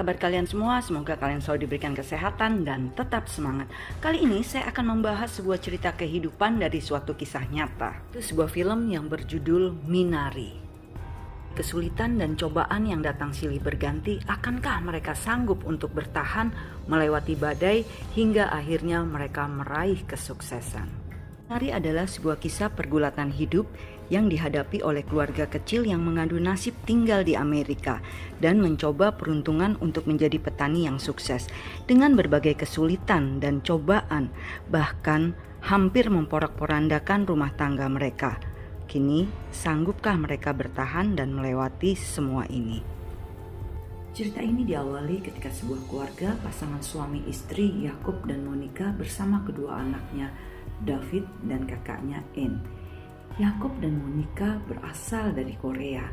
kabar kalian semua? Semoga kalian selalu diberikan kesehatan dan tetap semangat. Kali ini saya akan membahas sebuah cerita kehidupan dari suatu kisah nyata. Itu sebuah film yang berjudul Minari. Kesulitan dan cobaan yang datang silih berganti, akankah mereka sanggup untuk bertahan melewati badai hingga akhirnya mereka meraih kesuksesan? Minari adalah sebuah kisah pergulatan hidup yang dihadapi oleh keluarga kecil yang mengadu nasib tinggal di Amerika dan mencoba peruntungan untuk menjadi petani yang sukses dengan berbagai kesulitan dan cobaan, bahkan hampir memporak-porandakan rumah tangga mereka. Kini, sanggupkah mereka bertahan dan melewati semua ini? Cerita ini diawali ketika sebuah keluarga pasangan suami istri Yakub dan Monica bersama kedua anaknya David dan kakaknya Anne. Yakub dan Monica berasal dari Korea.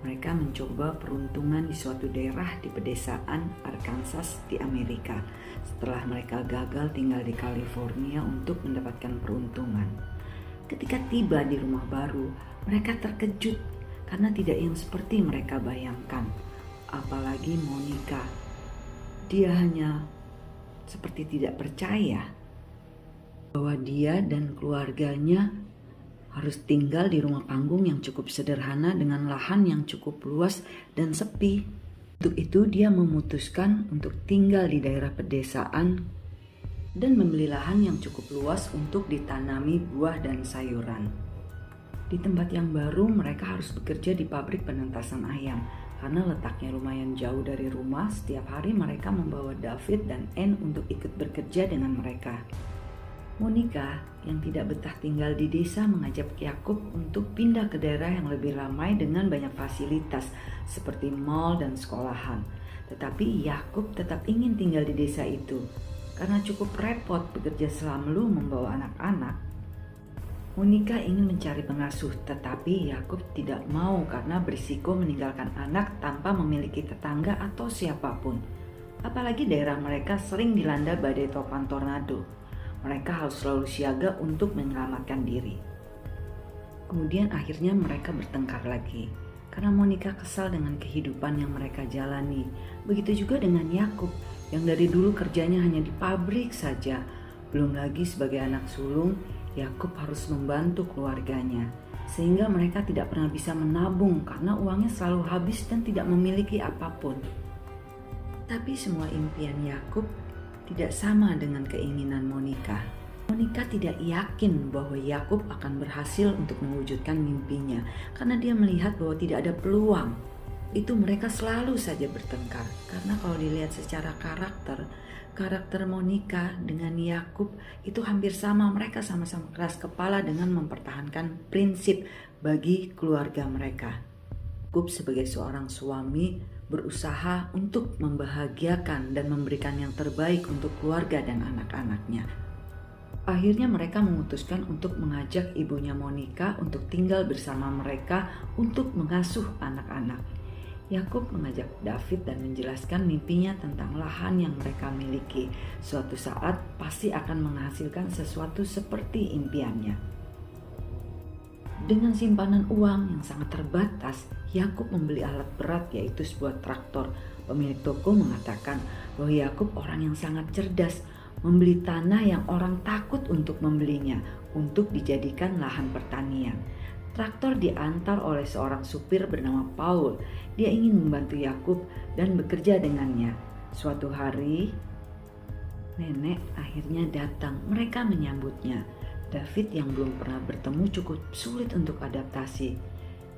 Mereka mencoba peruntungan di suatu daerah di pedesaan Arkansas di Amerika setelah mereka gagal tinggal di California untuk mendapatkan peruntungan. Ketika tiba di rumah baru, mereka terkejut karena tidak yang seperti mereka bayangkan. Apalagi Monica. Dia hanya seperti tidak percaya bahwa dia dan keluarganya harus tinggal di rumah panggung yang cukup sederhana dengan lahan yang cukup luas dan sepi. Untuk itu dia memutuskan untuk tinggal di daerah pedesaan dan membeli lahan yang cukup luas untuk ditanami buah dan sayuran. Di tempat yang baru mereka harus bekerja di pabrik penentasan ayam. Karena letaknya lumayan jauh dari rumah, setiap hari mereka membawa David dan Anne untuk ikut bekerja dengan mereka. Monica yang tidak betah tinggal di desa mengajak Yakub untuk pindah ke daerah yang lebih ramai dengan banyak fasilitas seperti mall dan sekolahan. Tetapi Yakub tetap ingin tinggal di desa itu karena cukup repot bekerja selama membawa anak-anak. Monica ingin mencari pengasuh, tetapi Yakub tidak mau karena berisiko meninggalkan anak tanpa memiliki tetangga atau siapapun. Apalagi daerah mereka sering dilanda badai topan tornado. Mereka harus selalu siaga untuk menyelamatkan diri. Kemudian akhirnya mereka bertengkar lagi karena Monica kesal dengan kehidupan yang mereka jalani. Begitu juga dengan Yakub yang dari dulu kerjanya hanya di pabrik saja. Belum lagi sebagai anak sulung, Yakub harus membantu keluarganya sehingga mereka tidak pernah bisa menabung karena uangnya selalu habis dan tidak memiliki apapun. Tapi semua impian Yakub tidak sama dengan keinginan Monica. Monica tidak yakin bahwa Yakub akan berhasil untuk mewujudkan mimpinya karena dia melihat bahwa tidak ada peluang. Itu mereka selalu saja bertengkar karena kalau dilihat secara karakter Monica dengan Yakub itu hampir sama. Mereka sama-sama keras kepala dengan mempertahankan prinsip bagi keluarga mereka. Yakub sebagai seorang suami berusaha untuk membahagiakan dan memberikan yang terbaik untuk keluarga dan anak-anaknya. Akhirnya mereka memutuskan untuk mengajak ibunya Monica untuk tinggal bersama mereka untuk mengasuh anak-anak. Yakub mengajak David dan menjelaskan mimpinya tentang lahan yang mereka miliki. Suatu saat pasti akan menghasilkan sesuatu seperti impiannya. Dengan simpanan uang yang sangat terbatas, Yakub membeli alat berat yaitu sebuah traktor. Pemilik toko mengatakan bahwa Yakub orang yang sangat cerdas, membeli tanah yang orang takut untuk membelinya untuk dijadikan lahan pertanian. Traktor diantar oleh seorang supir bernama Paul. Dia ingin membantu Yakub dan bekerja dengannya. Suatu hari, nenek akhirnya datang. Mereka menyambutnya. David yang belum pernah bertemu cukup sulit untuk adaptasi.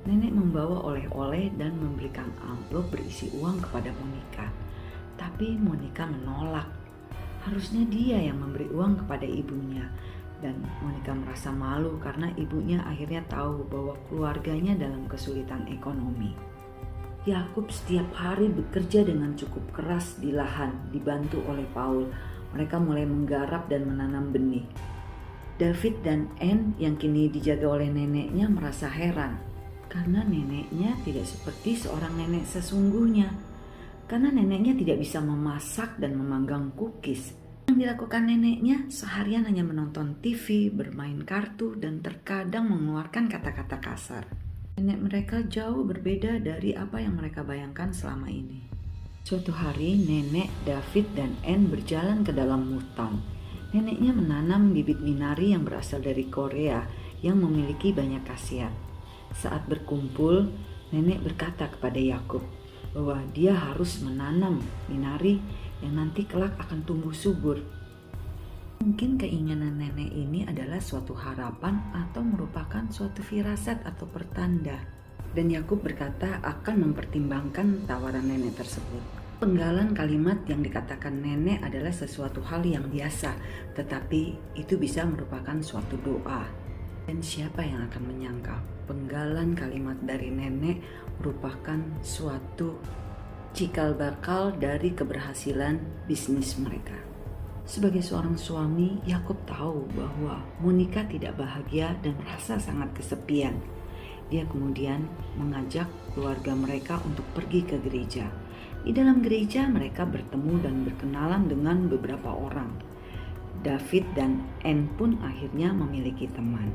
Nenek membawa oleh-oleh dan memberikan amplop berisi uang kepada Monica. Tapi Monica menolak. Harusnya dia yang memberi uang kepada ibunya. Dan Monica merasa malu karena ibunya akhirnya tahu bahwa keluarganya dalam kesulitan ekonomi. Yakub setiap hari bekerja dengan cukup keras di lahan, dibantu oleh Paul. Mereka mulai menggarap dan menanam benih. David dan Anne yang kini dijaga oleh neneknya merasa heran karena neneknya tidak seperti seorang nenek sesungguhnya. Karena neneknya tidak bisa memasak dan memanggang cookies. Yang dilakukan neneknya seharian hanya menonton TV, bermain kartu, dan terkadang mengeluarkan kata-kata kasar. Nenek mereka jauh berbeda dari apa yang mereka bayangkan selama ini. Suatu hari nenek, David, dan Anne berjalan ke dalam hutan. Neneknya menanam bibit minari yang berasal dari Korea yang memiliki banyak khasiat. Saat berkumpul, nenek berkata kepada Yakub bahwa dia harus menanam minari yang nanti kelak akan tumbuh subur. Mungkin keinginan nenek ini adalah suatu harapan atau merupakan suatu firasat atau pertanda. Dan Yakub berkata akan mempertimbangkan tawaran nenek tersebut. Penggalan kalimat yang dikatakan nenek adalah sesuatu hal yang biasa, tetapi itu bisa merupakan suatu doa. Dan siapa yang akan menyangka penggalan kalimat dari nenek merupakan suatu cikal bakal dari keberhasilan bisnis mereka. Sebagai seorang suami, Yakub tahu bahwa Monica tidak bahagia dan merasa sangat kesepian. Dia kemudian mengajak keluarga mereka untuk pergi ke gereja. Di dalam gereja mereka bertemu dan berkenalan dengan beberapa orang. David dan Anne pun akhirnya memiliki teman.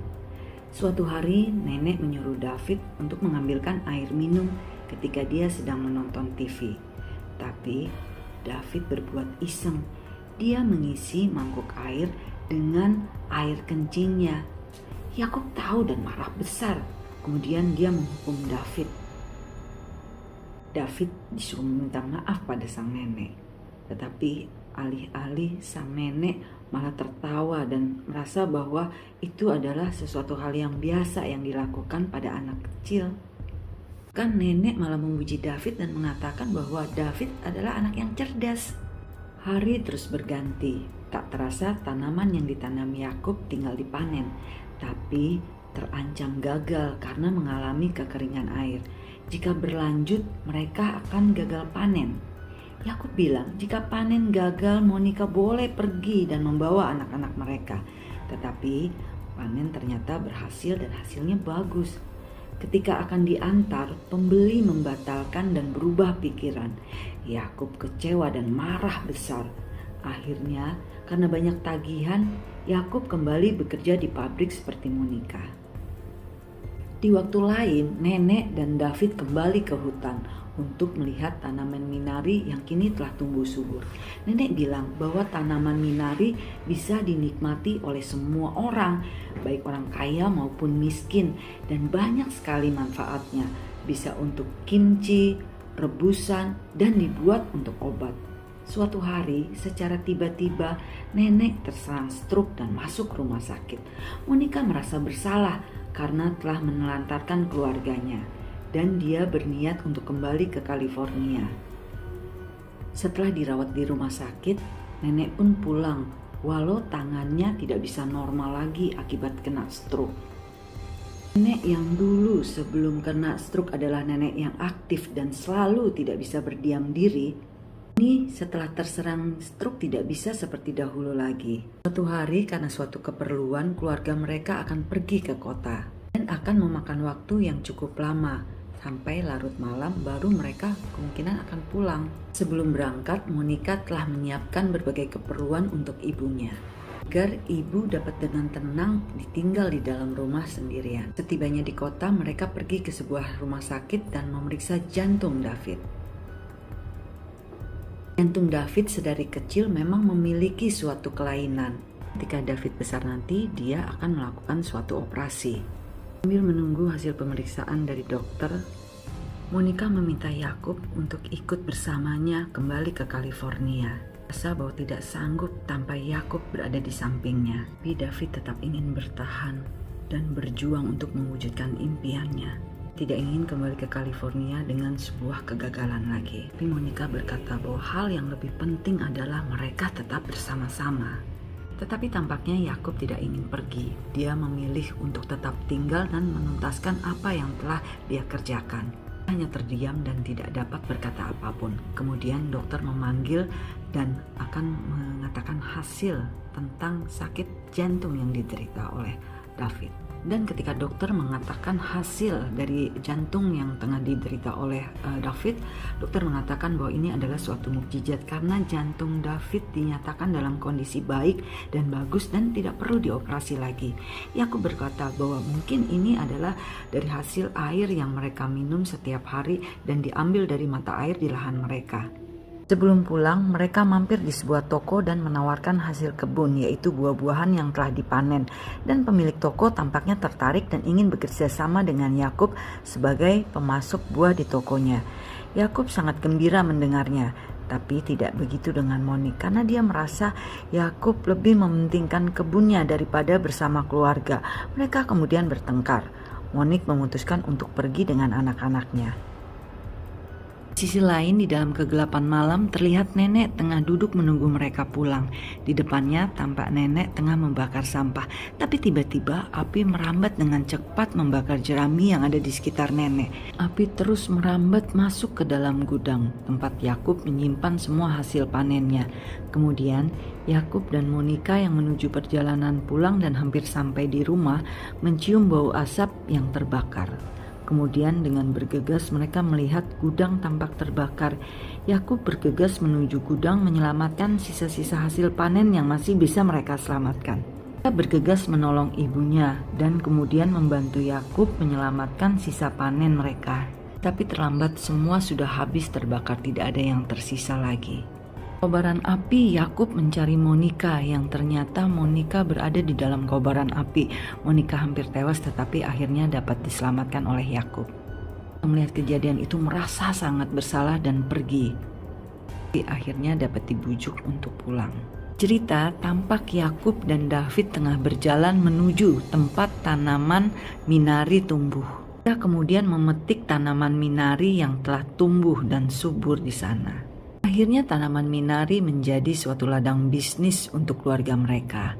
Suatu hari nenek menyuruh David untuk mengambilkan air minum ketika dia sedang menonton TV. Tapi David berbuat iseng. Dia mengisi mangkuk air dengan air kencingnya. Yakub tahu dan marah besar. Kemudian dia menghukum David. David disuruh meminta maaf pada sang nenek. Tetapi alih-alih sang nenek malah tertawa dan merasa bahwa itu adalah sesuatu hal yang biasa yang dilakukan pada anak kecil. Kan nenek malah memuji David dan mengatakan bahwa David adalah anak yang cerdas. Hari terus berganti. Tak terasa tanaman yang ditanam Yakub tinggal dipanen, tapi terancam gagal karena mengalami kekeringan air. Jika berlanjut, mereka akan gagal panen. Yakub bilang, jika panen gagal, Monica boleh pergi dan membawa anak-anak mereka. Tetapi panen ternyata berhasil dan hasilnya bagus. Ketika akan diantar, pembeli membatalkan dan berubah pikiran. Yakub kecewa dan marah besar. Akhirnya, karena banyak tagihan, Yakub kembali bekerja di pabrik seperti Monica. Di waktu lain, nenek dan David kembali ke hutan untuk melihat tanaman minari yang kini telah tumbuh subur. Nenek bilang bahwa tanaman minari bisa dinikmati oleh semua orang, baik orang kaya maupun miskin, dan banyak sekali manfaatnya. Bisa untuk kimchi, rebusan, dan dibuat untuk obat. Suatu hari, secara tiba-tiba, nenek terserang stroke dan masuk rumah sakit. Monica merasa bersalah karena telah menelantarkan keluarganya, dan dia berniat untuk kembali ke California. Setelah dirawat di rumah sakit, nenek pun pulang, walau tangannya tidak bisa normal lagi akibat kena stroke. Nenek yang dulu sebelum kena stroke adalah nenek yang aktif dan selalu tidak bisa berdiam diri, ini setelah terserang stroke tidak bisa seperti dahulu lagi. Suatu hari karena suatu keperluan, keluarga mereka akan pergi ke kota dan akan memakan waktu yang cukup lama. Sampai larut malam baru mereka kemungkinan akan pulang. Sebelum berangkat, Monica telah menyiapkan berbagai keperluan untuk ibunya, agar ibu dapat dengan tenang ditinggal di dalam rumah sendirian. Setibanya di kota, mereka pergi ke sebuah rumah sakit dan memeriksa jantung David. Jantung David sedari kecil memang memiliki suatu kelainan. Ketika David besar nanti, dia akan melakukan suatu operasi. Sambil menunggu hasil pemeriksaan dari dokter, Monica meminta Yakub untuk ikut bersamanya kembali ke California. Rasa bahwa tidak sanggup tanpa Yakub berada di sampingnya. Tapi David tetap ingin bertahan dan berjuang untuk mewujudkan impiannya. Tidak ingin kembali ke California dengan sebuah kegagalan lagi. Tapi Monica berkata bahwa hal yang lebih penting adalah mereka tetap bersama-sama. Tetapi tampaknya Yakub tidak ingin pergi. Dia memilih untuk tetap tinggal dan menuntaskan apa yang telah dia kerjakan. Hanya terdiam dan tidak dapat berkata apapun. Kemudian dokter memanggil dan akan mengatakan hasil tentang sakit jantung yang diderita oleh David. Dan ketika dokter mengatakan hasil dari jantung yang tengah diderita oleh David, dokter mengatakan bahwa ini adalah suatu mukjizat karena jantung David dinyatakan dalam kondisi baik dan bagus dan tidak perlu dioperasi lagi. Yakub berkata bahwa mungkin ini adalah dari hasil air yang mereka minum setiap hari dan diambil dari mata air di lahan mereka. Sebelum pulang, mereka mampir di sebuah toko dan menawarkan hasil kebun, yaitu buah-buahan yang telah dipanen. Dan pemilik toko tampaknya tertarik dan ingin bekerja sama dengan Yakub sebagai pemasok buah di tokonya. Yakub sangat gembira mendengarnya, tapi tidak begitu dengan Monique karena dia merasa Yakub lebih mementingkan kebunnya daripada bersama keluarga. Mereka kemudian bertengkar. Monique memutuskan untuk pergi dengan anak-anaknya. Di sisi lain, di dalam kegelapan malam terlihat nenek tengah duduk menunggu mereka pulang. Di depannya tampak nenek tengah membakar sampah, tapi tiba-tiba api merambat dengan cepat membakar jerami yang ada di sekitar nenek. Api terus merambat masuk ke dalam gudang, tempat Yakub menyimpan semua hasil panennya. Kemudian Yakub dan Monica yang menuju perjalanan pulang dan hampir sampai di rumah mencium bau asap yang terbakar. Kemudian dengan bergegas mereka melihat gudang tampak terbakar. Yakub bergegas menuju gudang menyelamatkan sisa-sisa hasil panen yang masih bisa mereka selamatkan. Dia bergegas menolong ibunya dan kemudian membantu Yakub menyelamatkan sisa panen mereka. Tapi terlambat, semua sudah habis terbakar, tidak ada yang tersisa lagi. Kobaran api, Yakub mencari Monica yang ternyata Monica berada di dalam kobaran api. Monica hampir tewas tetapi akhirnya dapat diselamatkan oleh Yakub. Melihat kejadian itu merasa sangat bersalah dan pergi. Tapi akhirnya dapat dibujuk untuk pulang. Cerita tampak Yakub dan David tengah berjalan menuju tempat tanaman minari tumbuh. Dia kemudian memetik tanaman minari yang telah tumbuh dan subur di sana. Akhirnya tanaman minari menjadi suatu ladang bisnis untuk keluarga mereka.